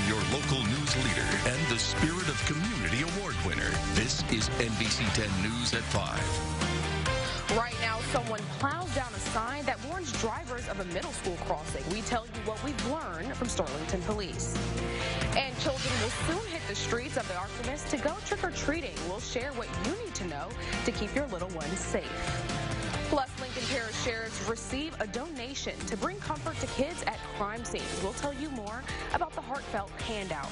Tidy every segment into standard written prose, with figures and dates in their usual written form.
your local news leader and the Spirit of Community Award winner. This is NBC 10 News at 5. Right now, someone plows down a sign that warns drivers of a middle school crossing. We tell you what we've learned from Sterlington Police. And children will soon hit the streets of the Optimist to go trick-or-treating. We'll share what you need to know to keep your little ones safe. Plus, Lincoln Parish Sheriffs receive a donation to bring comfort to kids at crime scenes. We'll tell you more about the heartfelt handout.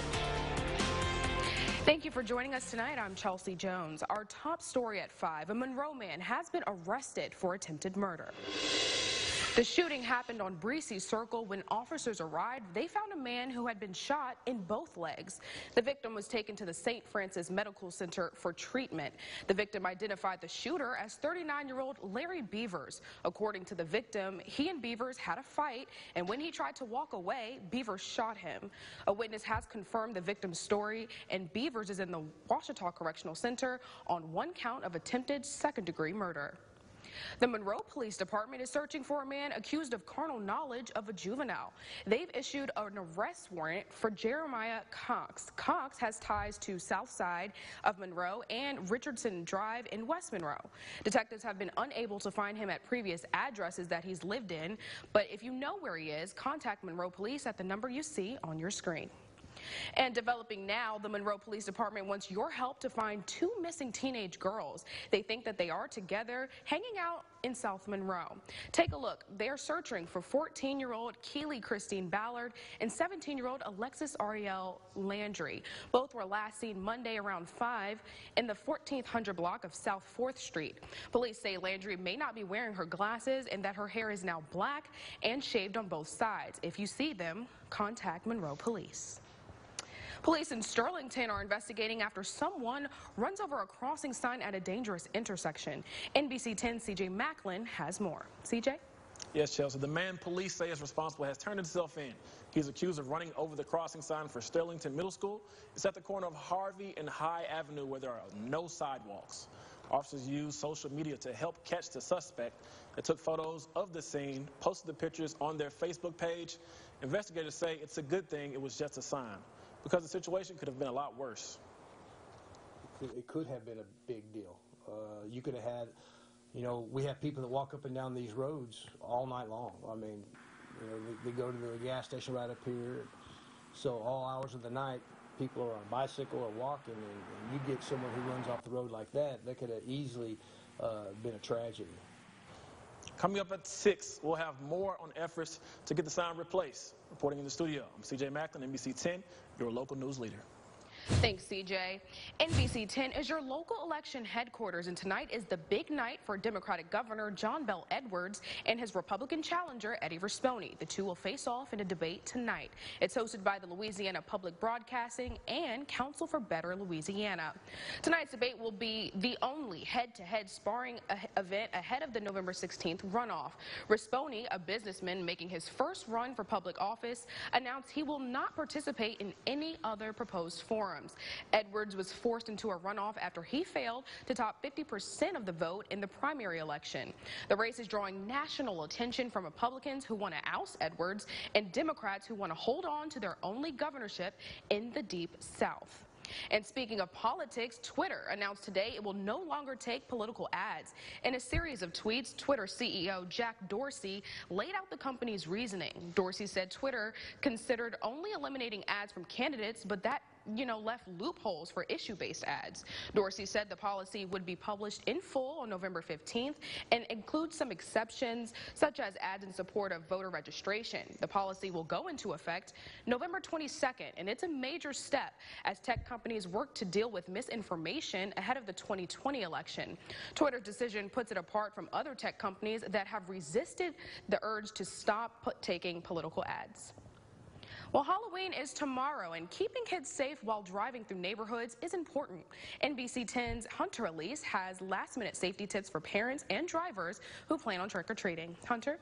Thank you for joining us tonight. I'm Chelsea Jones. Our top story at 5, a Monroe man has been arrested for attempted murder. The shooting happened on Breesey Circle. When officers arrived, they found a man who had been shot in both legs. The victim was taken to the St. Francis Medical Center for treatment. The victim identified the shooter as 39-year-old Larry Beavers. According to the victim, he and Beavers had a fight, and when he tried to walk away, Beavers shot him. A witness has confirmed the victim's story, and Beavers is in the Ouachita Correctional Center on one count of attempted second-degree murder. The Monroe Police Department is searching for a man accused of carnal knowledge of a juvenile. They've issued an arrest warrant for Jeremiah Cox. Cox has ties to South Side of Monroe and Richardson Drive in West Monroe. Detectives have been unable to find him at previous addresses that he's lived in, but if you know where he is, contact Monroe Police at the number you see on your screen. And developing now, the Monroe Police Department wants your help to find 2 missing teenage girls. They think that they are together hanging out in South Monroe. Take a look. They are searching for 14-year-old Keely Christine Ballard and 17-year-old Alexis Ariel Landry. Both were last seen Monday around 5 in the 1400 block of South 4th Street. Police say Landry may not be wearing her glasses and that her hair is now black and shaved on both sides. If you see them, contact Monroe Police. Police in Sterlington are investigating after someone runs over a crossing sign at a dangerous intersection. NBC 10's CJ Macklin has more. CJ? Yes, Chelsea. The man police say is responsible has turned himself in. He's accused of running over the crossing sign for Sterlington Middle School. It's at the corner of Harvey and High Avenue where there are no sidewalks. Officers used social media to help catch the suspect. They took photos of the scene, posted the pictures on their Facebook page. Investigators say it's a good thing it was just a sign, because the situation could have been a lot worse. It could have been a big deal. You could have had, we have people that walk up and down these roads all night long. I mean, they go to the gas station right up here. So all hours of the night, people are on a bicycle or walking, and you get someone who runs off the road like that could have easily been a tragedy. Coming up at 6, we'll have more on efforts to get the sign replaced. Reporting in the studio, I'm CJ Macklin, NBC 10, your local news leader. Thanks, CJ. NBC 10 is your local election headquarters, and tonight is the big night for Democratic Governor John Bel Edwards and his Republican challenger, Eddie Rispone. The two will face off in a debate tonight. It's hosted by the Louisiana Public Broadcasting and Council for Better Louisiana. Tonight's debate will be the only head-to-head sparring event ahead of the November 16th runoff. Rispone, a businessman making his first run for public office, announced he will not participate in any other proposed forum. Edwards was forced into a runoff after he failed to top 50% of the vote in the primary election. The race is drawing national attention from Republicans who want to oust Edwards and Democrats who want to hold on to their only governorship in the Deep South. And speaking of politics, Twitter announced today it will no longer take political ads. In a series of tweets, Twitter CEO Jack Dorsey laid out the company's reasoning. Dorsey said Twitter considered only eliminating ads from candidates, but that left loopholes for issue-based ads. Dorsey said the policy would be published in full on November 15th and includes some exceptions, such as ads in support of voter registration. The policy will go into effect November 22nd, and it's a major step as tech companies work to deal with misinformation ahead of the 2020 election. Twitter's decision puts it apart from other tech companies that have resisted the urge to stop taking political ads. Well, Halloween is tomorrow, and keeping kids safe while driving through neighborhoods is important. NBC 10's Hunter Elise has last-minute safety tips for parents and drivers who plan on trick-or-treating. Hunter?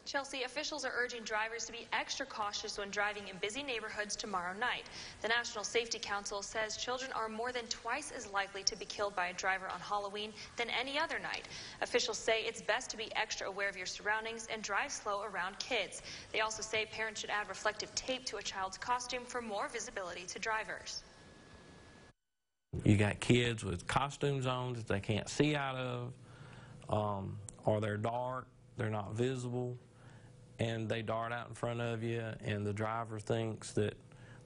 Chelsea, officials are urging drivers to be extra cautious when driving in busy neighborhoods tomorrow night. The National Safety Council says children are more than twice as likely to be killed by a driver on Halloween than any other night. Officials say it's best to be extra aware of your surroundings and drive slow around kids. They also say parents should add reflective tape to a child's costume for more visibility to drivers. You got kids with costumes on that they can't see out of, or they're dark, they're not visible, and they dart out in front of you, and the driver thinks that,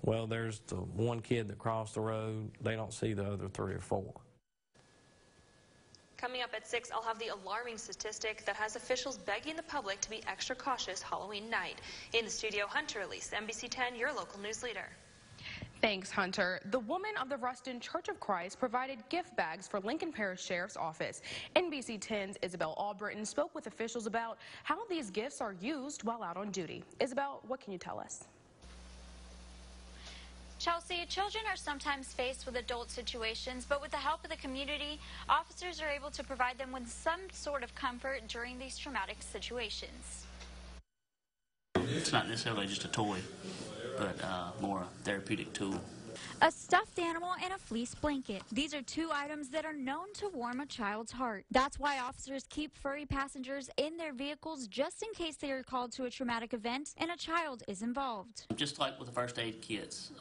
well, there's the one kid that crossed the road. They don't see the other 3 or 4. Coming up at 6, I'll have the alarming statistic that has officials begging the public to be extra cautious Halloween night. In the studio, Hunter Elise, NBC 10, your local news leader. Thanks, Hunter. The woman of the Ruston Church of Christ provided gift bags for Lincoln Parish Sheriff's Office. NBC 10's Isabel Albritton spoke with officials about how these gifts are used while out on duty. Isabel, what can you tell us? Chelsea, children are sometimes faced with adult situations, but with the help of the community, officers are able to provide them with some sort of comfort during these traumatic situations. It's not necessarily just a toy, but more a therapeutic tool. A stuffed animal and a fleece blanket. These are 2 items that are known to warm a child's heart. That's why officers keep furry passengers in their vehicles just in case they are called to a traumatic event and a child is involved. Just like with the first aid kits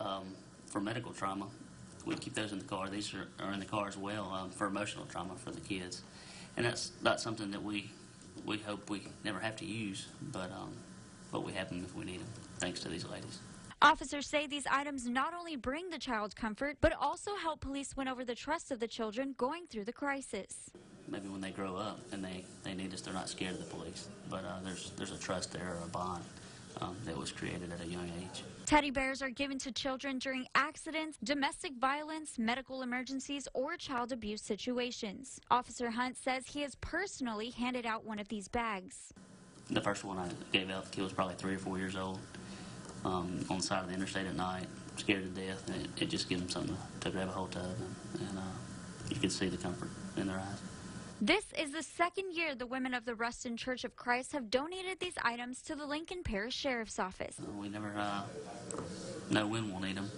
for medical trauma, we keep those in the car. These are in the car as well for emotional trauma for the kids. And that's not something that we hope we never have to use, but we have them if we need them, thanks to these ladies. Officers say these items not only bring the child comfort, but also help police win over the trust of the children going through the crisis. Maybe when they grow up and they need us, they're not scared of the police, but there's a trust there, or a bond that was created at a young age. Teddy bears are given to children during accidents, domestic violence, medical emergencies, or child abuse situations. Officer Hunt says he has personally handed out one of these bags. The first one I gave out, the kid was probably 3 or 4 years old, on the side of the interstate at night, scared to death, and it just gives them something to grab a hold of, and you can see the comfort in their eyes. This is the 2nd year the women of the Ruston Church of Christ have donated these items to the Lincoln Parish Sheriff's Office. We never know when we'll need them,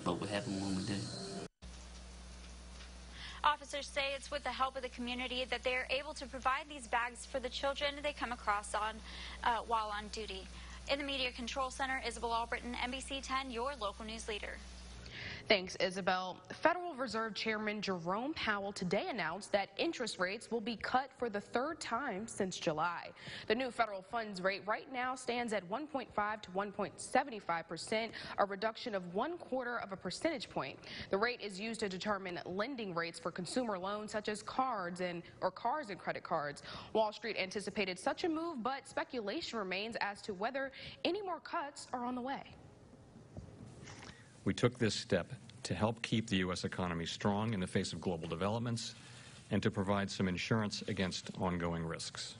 but we have them when we do. Officers say it's with the help of the community that they are able to provide these bags for the children they come across while on duty. In the Media Control Center, Isabel Albritton, NBC 10, your local news leader. Thanks, Isabel. Federal Reserve Chairman Jerome Powell today announced that interest rates will be cut for the 3rd time since July. The new federal funds rate right now stands at 1.5 to 1.75%, a reduction of 1/4 of a percentage point. The rate is used to determine lending rates for consumer loans such as cars and credit cards. Wall Street anticipated such a move, but speculation remains as to whether any more cuts are on the way. We took this step to help keep the U.S. economy strong in the face of global developments and to provide some insurance against ongoing risks.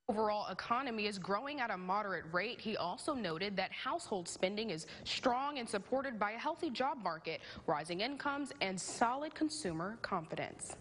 Overall economy is growing at a moderate rate. He also noted that household spending is strong and supported by a healthy job market, rising incomes, and solid consumer confidence.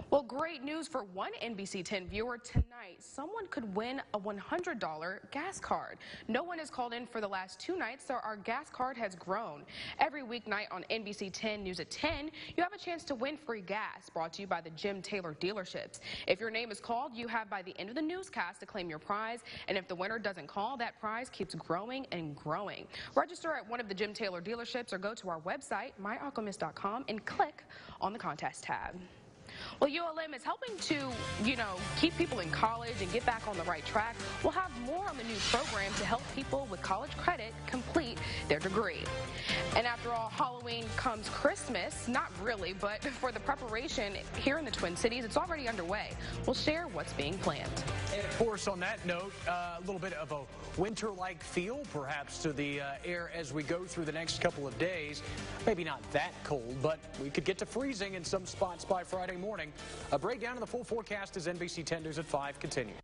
Well, great news for one NBC 10 viewer tonight. Someone could win a $100 gas card. No one has called in for the last 2 nights, so our gas card has grown. Every weeknight on NBC 10 News at 10, you have a chance to win free gas, brought to you by the Jim Taylor dealerships. If your name is called, you have by the end of the newscast to claim your prize, and if the winner doesn't call, that prize keeps growing and growing. Register at one of the Jim Taylor dealerships or go to our website, myalchemist.com, and click on the contest tab. Well, ULM is helping to, keep people in college and get back on the right track. We'll have more on the new program to help people with college credit complete their degree. And after all, Halloween comes Christmas. Not really, but for the preparation here in the Twin Cities, it's already underway. We'll share what's being planned. And of course, on that note, a little bit of a winter-like feel, perhaps, to the air as we go through the next couple of days. Maybe not that cold, but we could get to freezing in some spots by Friday morning. A breakdown of the full forecast as NBC 10 News at 5 continues.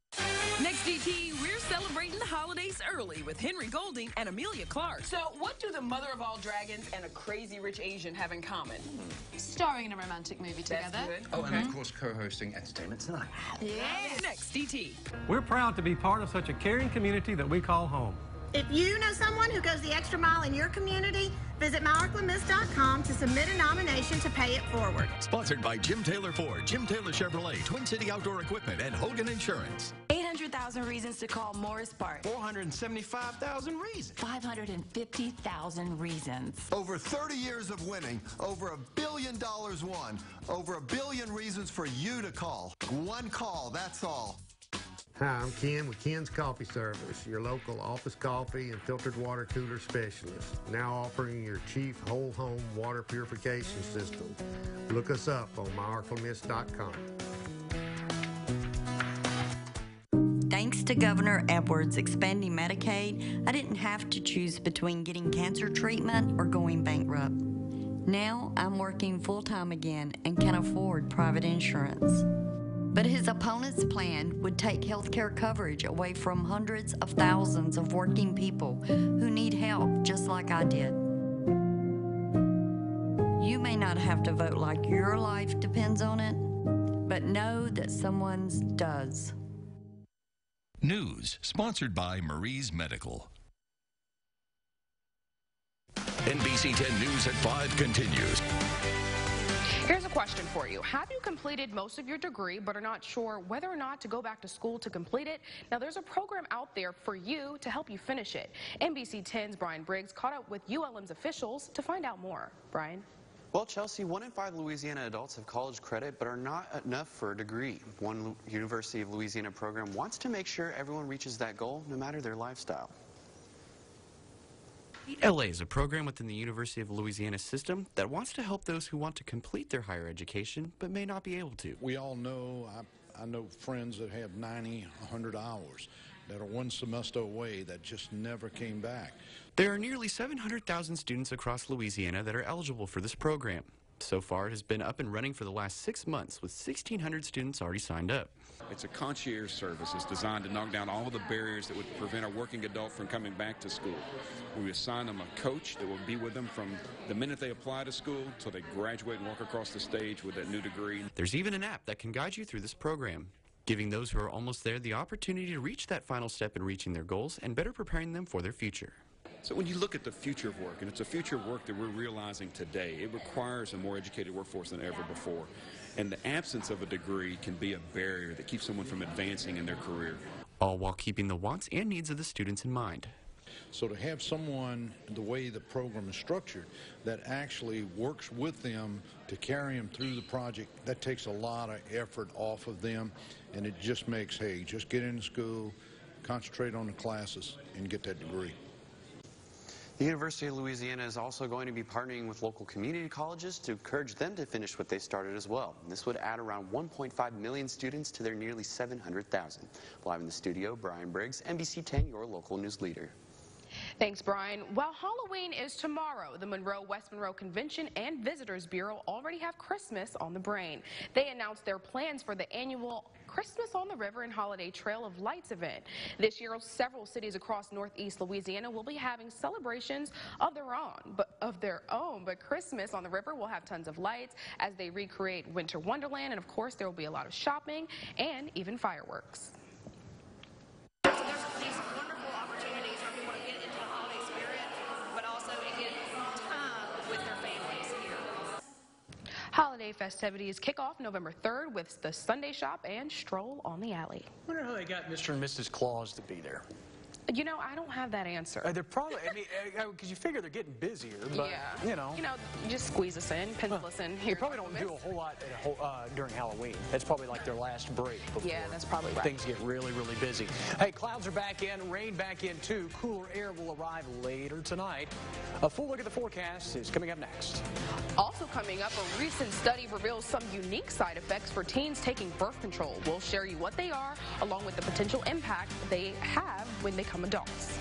Next, DT, we're celebrating the holidays early with Henry Golding and Amelia Clark. So what do the mother of all dragons and a crazy rich Asian have in common? Starring in a romantic movie together. That's good. Oh, and of course co-hosting Entertainment Tonight. Yes. Next, DT. We're proud to be part of such a caring community that we call home. If you know someone who goes the extra mile in your community, visit myarklandmiss.com to submit a nomination to pay it forward. Sponsored by Jim Taylor Ford, Jim Taylor Chevrolet, Twin City Outdoor Equipment, and Hogan Insurance. 800,000 reasons to call Morris Park. 475,000 reasons. 550,000 reasons. Over 30 years of winning, over $1 billion won, over $1 billion reasons for you to call. One call, that's all. Hi, I'm Ken with Ken's Coffee Service, your local office coffee and filtered water cooler specialist. Now offering your cheap whole home water purification system. Look us up on myarklandmiss.com. Thanks to Governor Edwards expanding Medicaid, I didn't have to choose between getting cancer treatment or going bankrupt. Now I'm working full-time again and can afford private insurance. But his opponent's plan would take health care coverage away from hundreds of thousands of working people who need help just like I did. You may not have to vote like your life depends on it, but know that someone's does. News sponsored by Marie's Medical. NBC 10 News at 5 continues. Here's a question for you. Have you completed most of your degree but are not sure whether or not to go back to school to complete it? Now, there's a program out there for you to help you finish it. NBC 10's Brian Briggs caught up with ULM's officials to find out more. Brian? Well, Chelsea, 1 in 5 Louisiana adults have college credit but are not enough for a degree. One University of Louisiana program wants to make sure everyone reaches that goal, no matter their lifestyle. LA is a program within the University of Louisiana system that wants to help those who want to complete their higher education but may not be able to. We all know, I know friends that have 90, 100 hours that are one semester away that just never came back. There are nearly 700,000 students across Louisiana that are eligible for this program. So far, it has been up and running for the last 6 months with 1,600 students already signed up. It's a concierge service. It's designed to knock down all of the barriers that would prevent a working adult from coming back to school. We assign them a coach that will be with them from the minute they apply to school until they graduate and walk across the stage with that new degree. There's even an app that can guide you through this program, giving those who are almost there the opportunity to reach that final step in reaching their goals and better preparing them for their future. So when you look at the future of work, and it's a future of work that we're realizing today, it requires a more educated workforce than ever before. And the absence of a degree can be a barrier that keeps someone from advancing in their career. All while keeping the wants and needs of the students in mind. So to have someone, the way the program is structured, that actually works with them to carry them through the project, that takes a lot of effort off of them, and it just makes, hey, just get into school, concentrate on the classes, and get that degree. The University of Louisiana is also going to be partnering with local community colleges to encourage them to finish what they started as well. This would add around 1.5 million students to their nearly 700,000. Live in the studio, Brian Briggs, NBC 10, your local news leader. Thanks, Brian. While Halloween is tomorrow, the West Monroe Convention and Visitors Bureau already have Christmas on the brain. They announced their plans for the annual Christmas on the River and Holiday Trail of Lights event. This year, several cities across northeast Louisiana will be having celebrations of their own. But Christmas on the River will have tons of lights as they recreate Winter Wonderland, and of course, there will be a lot of shopping and even fireworks. Holiday festivities kick off November 3rd with the Sunday Shop and Stroll on the Alley. I wonder how they got Mr. and Mrs. Claus to be there. You know, I don't have that answer. They're probably, I mean, because you figure they're getting busier, but, yeah. you know. You know, just squeeze us in, pencil us in here. They probably don't do a whole lot during Halloween. That's probably like their last break before that's probably right. Things get really, really busy. Hey, clouds are back in, rain back in too. Cooler air will arrive later tonight. A full look at the forecast is coming up next. Also coming up, a recent study reveals some unique side effects for teens taking birth control. We'll share you what they are, along with the potential impact they have when they become adults.